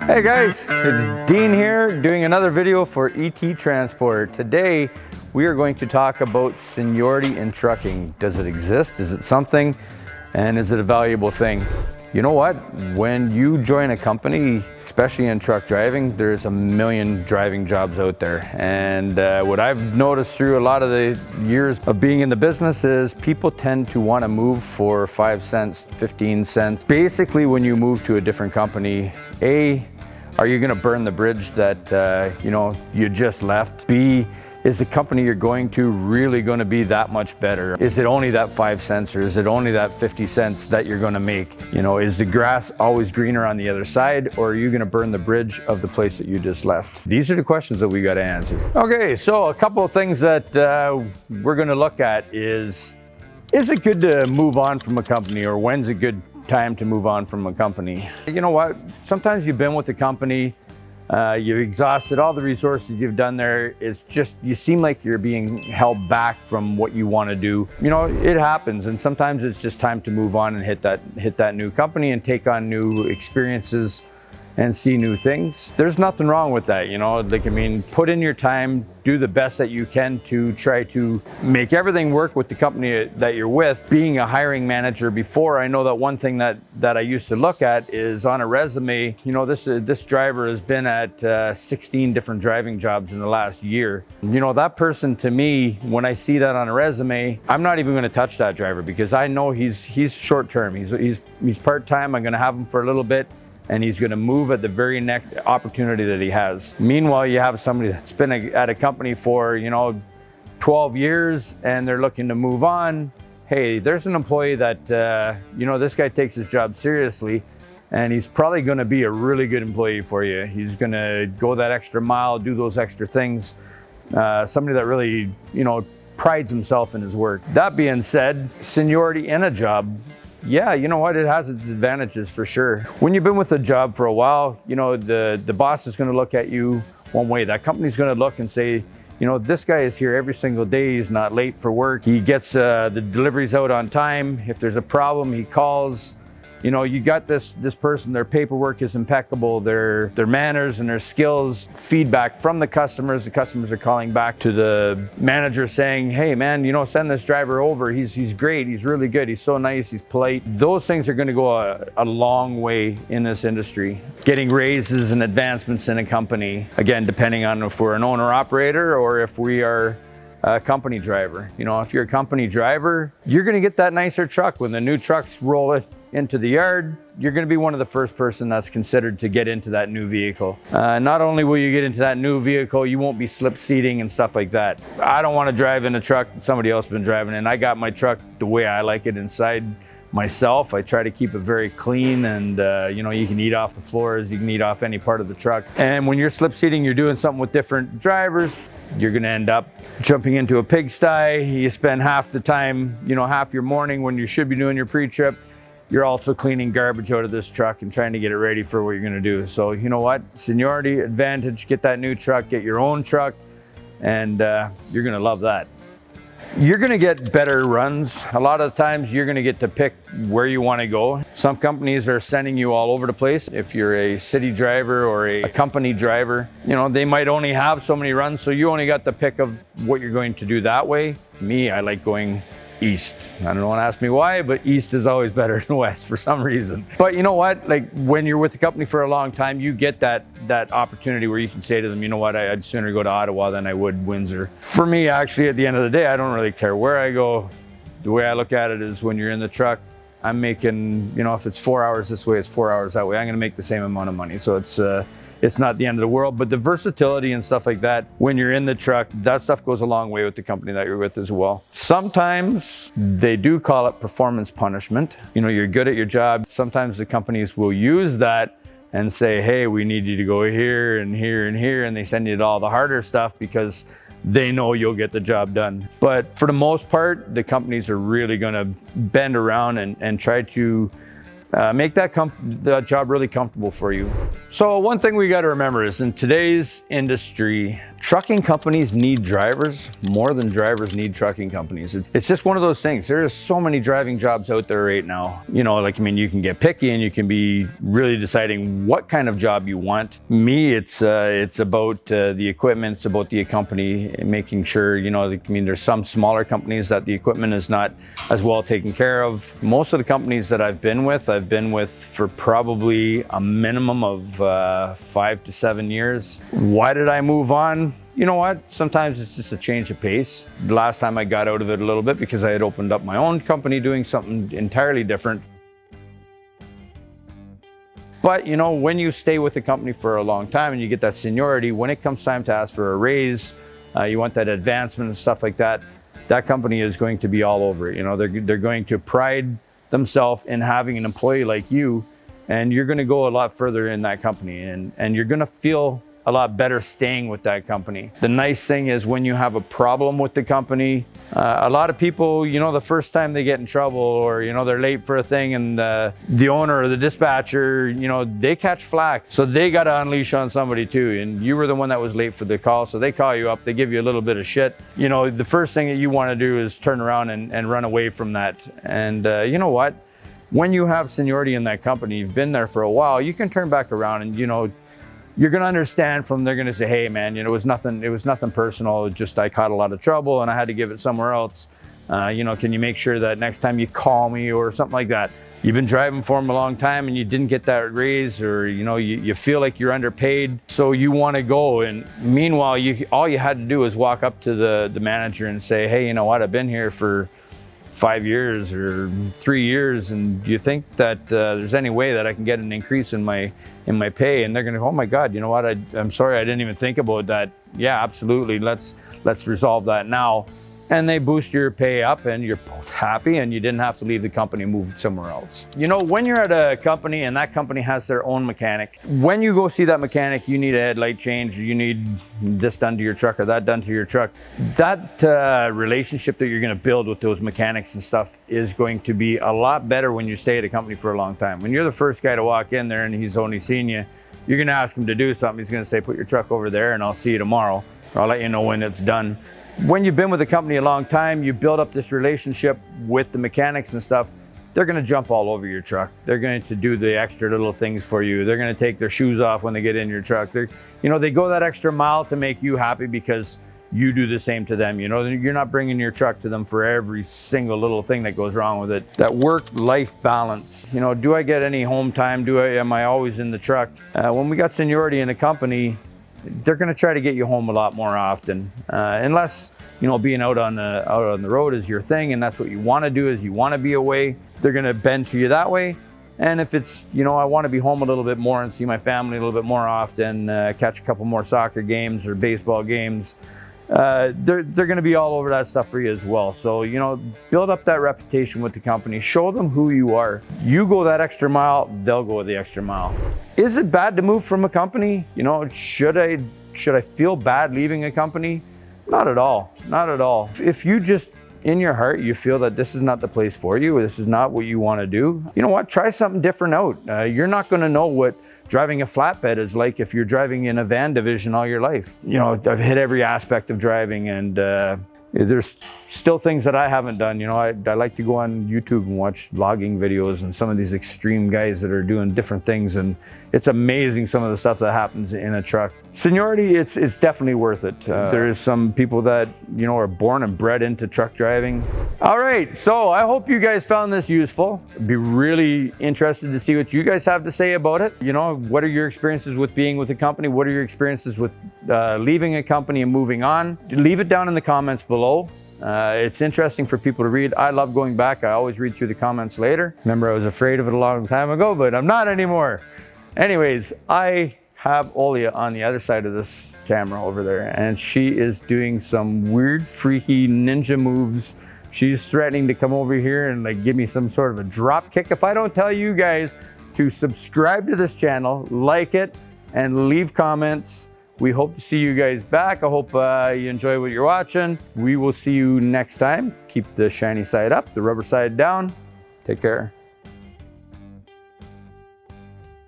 Hey guys, it's Dean here doing another video for ET Transport. Today we are going to talk about seniority in trucking. Does it exist? Is it something? And is it a valuable thing? You know what? When you join a company, especially in truck driving, there's a million driving jobs out there. And what I've noticed through a lot of the years of being in the business is people tend to want to move for 5 cents, 15 cents. Basically, when you move to a different company, A, are you going to burn the bridge that you just left? B, is the company you're going to really going to be that much better? Is it only that 5 cents or is it only that 50 cents that you're going to make? You know, is the grass always greener on the other side, or are you going to burn the bridge of the place that you just left? These are the questions that we got to answer. Okay, so a couple of things that we're going to look at is it good to move on from a company, or when's a good time to move on from a company? You know what? Sometimes you've been with the company, you've exhausted all the resources you've done there. It's just, you seem like you're being held back from what you want to do. You know, it happens, and sometimes it's just time to move on and hit that new company and take on new experiences and see new things. There's nothing wrong with that, you know. Like, I mean, put in your time, do the best that you can to try to make everything work with the company that you're with. Being a hiring manager before, I know that one thing that I used to look at is on a resume, you know, this driver has been at 16 different driving jobs in the last year. You know, that person, to me, when I see that on a resume, I'm not even going to touch that driver, because I know he's short term. He's part-time. I'm going to have him for a little bit, and he's going to move at the very next opportunity that he has. Meanwhile, you have somebody that's been at a company for, 12 years and they're looking to move on. Hey, there's an employee that, this guy takes his job seriously, and he's probably going to be a really good employee for you. He's going to go that extra mile, do those extra things. Somebody that really, prides himself in his work. That being said, seniority in a job, yeah, you know what? It has its advantages for sure. When you've been with a job for a while, the boss is going to look at you one way. That company's going to look and say, this guy is here every single day. He's not late for work. He gets the deliveries out on time. If there's a problem, he calls. You got this person, their paperwork is impeccable, their manners and their skills, feedback from the customers are calling back to the manager saying, hey man, send this driver over. He's great, he's really good, he's so nice, he's polite. Those things are gonna go a long way in this industry. Getting raises and advancements in a company, again, depending on if we're an owner operator or if we are a company driver. If you're a company driver, you're gonna get that nicer truck. When the new trucks roll it into the yard, you're going to be one of the first person that's considered to get into that new vehicle. Not only will you get into that new vehicle, you won't be slip seating and stuff like that. I don't want to drive in a truck that somebody else has been driving in. I got my truck the way I like it inside myself. I try to keep it very clean, and you can eat off the floors, you can eat off any part of the truck. And when you're slip seating, you're doing something with different drivers, you're going to end up jumping into a pigsty. You spend half the time, half your morning when you should be doing your pre-trip, you're also cleaning garbage out of this truck and trying to get it ready for what you're going to do. So you know what? Seniority advantage, get that new truck, get your own truck, and you're going to love that. You're going to get better runs. A lot of the times you're going to get to pick where you want to go. Some companies are sending you all over the place. If you're a city driver or a company driver, they might only have so many runs, so you only got the pick of what you're going to do that way. Me, I like going east. I don't want to ask me why, but east is always better than west for some reason. But you know what? Like, when you're with the company for a long time, you get that opportunity where you can say to them, you know what, I'd sooner go to Ottawa than I would Windsor. For me, actually, at the end of the day, I don't really care where I go. The way I look at it is, when you're in the truck, I'm making, if it's 4 hours this way, it's 4 hours that way. I'm going to make the same amount of money. So it's not the end of the world. But the versatility and stuff like that, when you're in the truck, that stuff goes a long way with the company that you're with as well. Sometimes they do call it performance punishment. You're good at your job. Sometimes the companies will use that and say, hey, we need you to go here and here and here, and they send you to all the harder stuff because they know you'll get the job done. But for the most part, the companies are really going to bend around and try to make that job really comfortable for you. So one thing we got to remember is, in today's industry, Trucking companies need drivers more than drivers need trucking companies. It's just one of those things. There are so many driving jobs out there right now. You know, like, I mean, you can get picky and you can be really deciding what kind of job you want. Me, it's about the equipment, it's about the company, making sure, you know, I mean, there's some smaller companies that the equipment is not as well taken care of. Most of the companies that I've been with for probably a minimum of 5 to 7 years. Why did I move on? You know what? Sometimes it's just a change of pace. The last time I got out of it a little bit because I had opened up my own company doing something entirely different. But you know, when you stay with the company for a long time and you get that seniority, when it comes time to ask for a raise, you want that advancement and stuff like that, that company is going to be all over it. You know, they're going to pride themselves in having an employee like you, and you're going to go a lot further in that company, and you're going to feel a lot better staying with that company. The nice thing is when you have a problem with the company, a lot of people, you know, the first time they get in trouble or, you know, they're late for a thing and the owner or the dispatcher, you know, they catch flack. So they got to unleash on somebody too. And you were the one that was late for the call. So they call you up, they give you a little bit of shit. You know, the first thing that you want to do is turn around and run away from that. And you know what? When you have seniority in that company, you've been there for a while, you can turn back around and, you know, you're going to understand from, they're going to say, hey man, you know, it was nothing personal. It just, I caught a lot of trouble and I had to give it somewhere else. You know, can you make sure that next time you call me or something like that? You've been driving for them a long time and you didn't get that raise, or, you know, you feel like you're underpaid. So you want to go. And meanwhile, all you had to do was walk up to the manager and say, hey, you know what? I've been here for 5 years or 3 years, and do you think that there's any way that I can get an increase in my pay? And they're going to go, oh my God, you know what? I'm sorry, I didn't even think about that. Yeah, absolutely. Let's resolve that now. And they boost your pay up and you're both happy and you didn't have to leave the company and move somewhere else. You know, when you're at a company and that company has their own mechanic, when you go see that mechanic, you need a headlight change, you need this done to your truck or that done to your truck. That relationship that you're going to build with those mechanics and stuff is going to be a lot better when you stay at a company for a long time. When you're the first guy to walk in there and he's only seen you, you're going to ask him to do something. He's going to say, put your truck over there and I'll see you tomorrow, or I'll let you know when it's done. When you've been with the company a long time, you build up this relationship with the mechanics and stuff. They're going to jump all over your truck. They're going to do the extra little things for you. They're going to take their shoes off when they get in your truck. You know, they go that extra mile to make you happy because you do the same to them. You know, you're not bringing your truck to them for every single little thing that goes wrong with it. That work-life balance. You know, do I get any home time? Am I always in the truck? When we got seniority in the company, they're going to try to get you home a lot more often, unless, you know, being out on the road is your thing and that's what you want to do, is you want to be away. They're going to bend to you that way. And if it's, you know, I want to be home a little bit more and see my family a little bit more often, catch a couple more soccer games or baseball games, they're going to be all over that stuff for you as well. So, you know, build up that reputation with the company, show them who you are. You go that extra mile, they'll go the extra mile. Is it bad to move from a company? You know, should I feel bad leaving a company? Not at all, not at all. If you just, in your heart, you feel that this is not the place for you, this is not what you want to do, you know what, try something different out. You're not going to know what driving a flatbed is like if you're driving in a van division all your life. You know, I've hit every aspect of driving, and there's still things that I haven't done. You know, I like to go on YouTube and watch logging videos and some of these extreme guys that are doing different things, and it's amazing some of the stuff that happens in a truck. Seniority, it's definitely worth it. There's some people that, you know, are born and bred into truck driving. All right, so I hope you guys found this useful. I'd be really interested to see what you guys have to say about it. You know, what are your experiences with being with a company? What are your experiences with leaving a company and moving on? Leave it down in the comments below. It's interesting for people to read. I love going back. I always read through the comments later. Remember, I was afraid of it a long time ago, but I'm not anymore. Anyways, I have Olia on the other side of this camera over there, and she is doing some weird, freaky ninja moves. She's threatening to come over here and like give me some sort of a drop kick if I don't tell you guys to subscribe to this channel, like it, and leave comments. We hope to see you guys back. I hope you enjoy what you're watching. We will see you next time. Keep the shiny side up, the rubber side down. Take care.